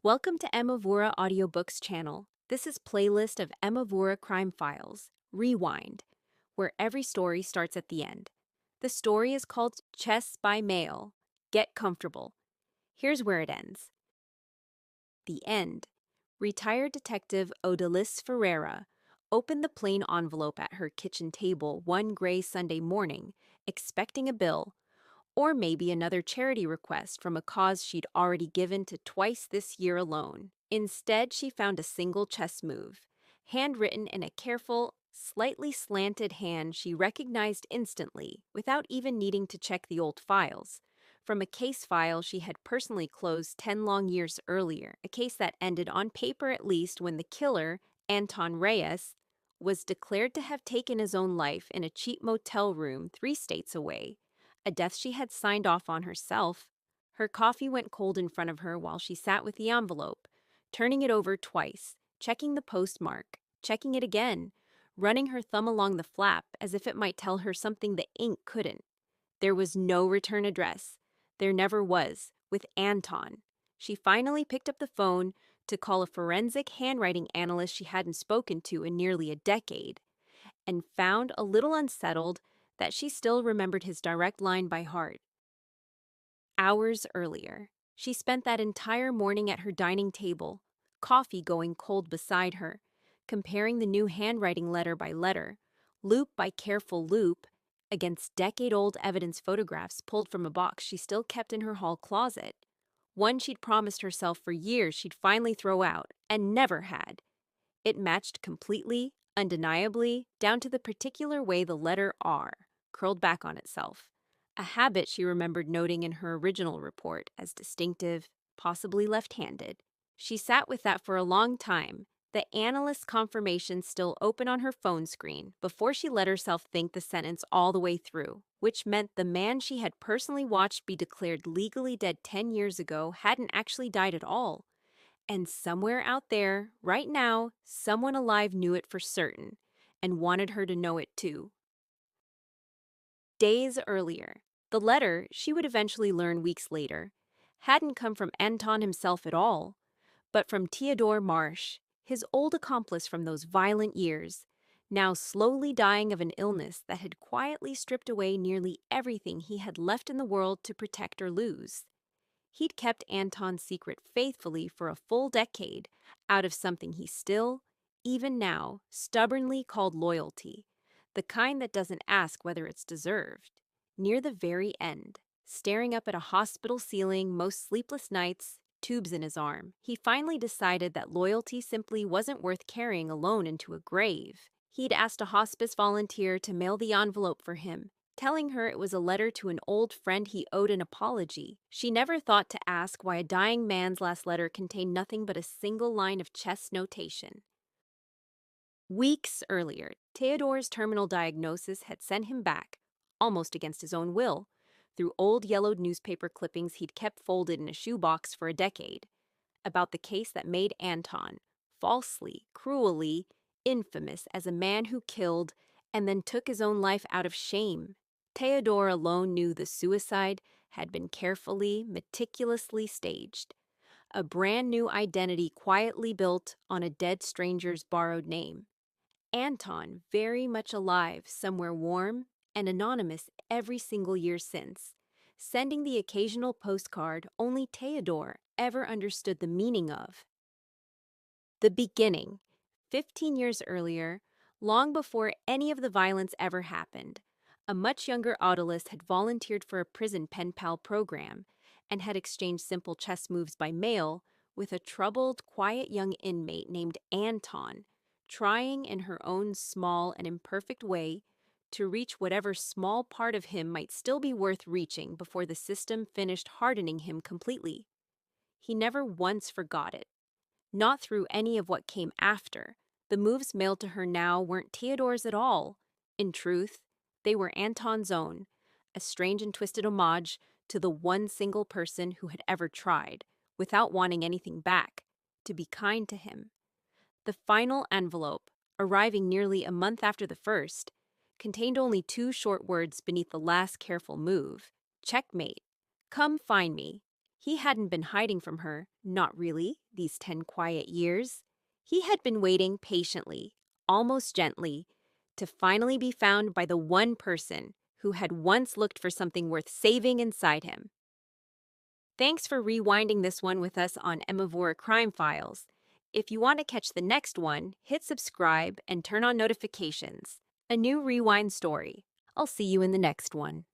Welcome to Emovura Audiobooks channel. This is playlist of Emovura Crime Files, Rewind, where every story starts at the end. The story is called Chess by Mail. Get comfortable. Here's where it ends. The end. Retired Detective Odalis Ferreira opened the plain envelope at her kitchen table one gray Sunday morning, expecting a bill, or maybe another charity request from a cause she'd already given to twice this year alone. Instead, she found a single chess move, handwritten in a careful, slightly slanted hand she recognized instantly without even needing to check the old files. From a case file she had personally closed 10 long years earlier, a case that ended on paper at least when the killer, Anton Reyes, was declared to have taken his own life in a cheap motel room 3 states away, a death she had signed off on herself. Her coffee went cold in front of her while she sat with the envelope, turning it over twice, checking the postmark, checking it again, running her thumb along the flap as if it might tell her something the ink couldn't. There was no return address. There never was, with Anton. She finally picked up the phone to call a forensic handwriting analyst she hadn't spoken to in nearly a decade, and found, a little unsettled, that she still remembered his direct line by heart. Hours earlier, she spent that entire morning at her dining table, coffee going cold beside her, comparing the new handwriting letter by letter, loop by careful loop, against decade-old evidence photographs pulled from a box she still kept in her hall closet. One she'd promised herself for years she'd finally throw out, and never had. It matched completely, undeniably, down to the particular way the letter R curled back on itself, a habit she remembered noting in her original report as distinctive, possibly left-handed. She sat with that for a long time, the analyst's confirmation still open on her phone screen, before she let herself think the sentence all the way through, which meant the man she had personally watched be declared legally dead 10 years ago hadn't actually died at all. And somewhere out there, right now, someone alive knew it for certain and wanted her to know it too. Days earlier, the letter, she would eventually learn weeks later, hadn't come from Anton himself at all, but from Theodore Marsh, his old accomplice from those violent years, now slowly dying of an illness that had quietly stripped away nearly everything he had left in the world to protect or lose. He'd kept Anton's secret faithfully for a full decade, out of something he still, even now, stubbornly called loyalty, the kind that doesn't ask whether it's deserved. Near the very end, staring up at a hospital ceiling most sleepless nights, tubes in his arm, he finally decided that loyalty simply wasn't worth carrying alone into a grave. He'd asked a hospice volunteer to mail the envelope for him, telling her it was a letter to an old friend he owed an apology. She never thought to ask why a dying man's last letter contained nothing but a single line of chess notation. Weeks earlier, Theodore's terminal diagnosis had sent him back, almost against his own will, through old yellowed newspaper clippings he'd kept folded in a shoebox for a decade, about the case that made Anton, falsely, cruelly, infamous as a man who killed and then took his own life out of shame. Theodore alone knew the suicide had been carefully, meticulously staged, a brand new identity quietly built on a dead stranger's borrowed name. Anton very much alive somewhere warm and anonymous every single year since, sending the occasional postcard only Theodore ever understood the meaning of. The beginning, 15 years earlier, long before any of the violence ever happened, a much younger Autolist had volunteered for a prison pen pal program and had exchanged simple chess moves by mail with a troubled, quiet young inmate named Anton, trying in her own small and imperfect way to reach whatever small part of him might still be worth reaching before the system finished hardening him completely. He never once forgot it. Not through any of what came after. The moves mailed to her now weren't Theodore's at all. In truth, they were Anton's own, a strange and twisted homage to the one single person who had ever tried, without wanting anything back, to be kind to him. The final envelope, arriving nearly a month after the first, contained only 2 short words beneath the last careful move: checkmate. Come find me. He hadn't been hiding from her, not really, these 10 quiet years. He had been waiting patiently, almost gently, to finally be found by the one person who had once looked for something worth saving inside him. Thanks for rewinding this one with us on Emovura Crime Files. If you want to catch the next one, hit subscribe and turn on notifications. A new rewind story. I'll see you in the next one.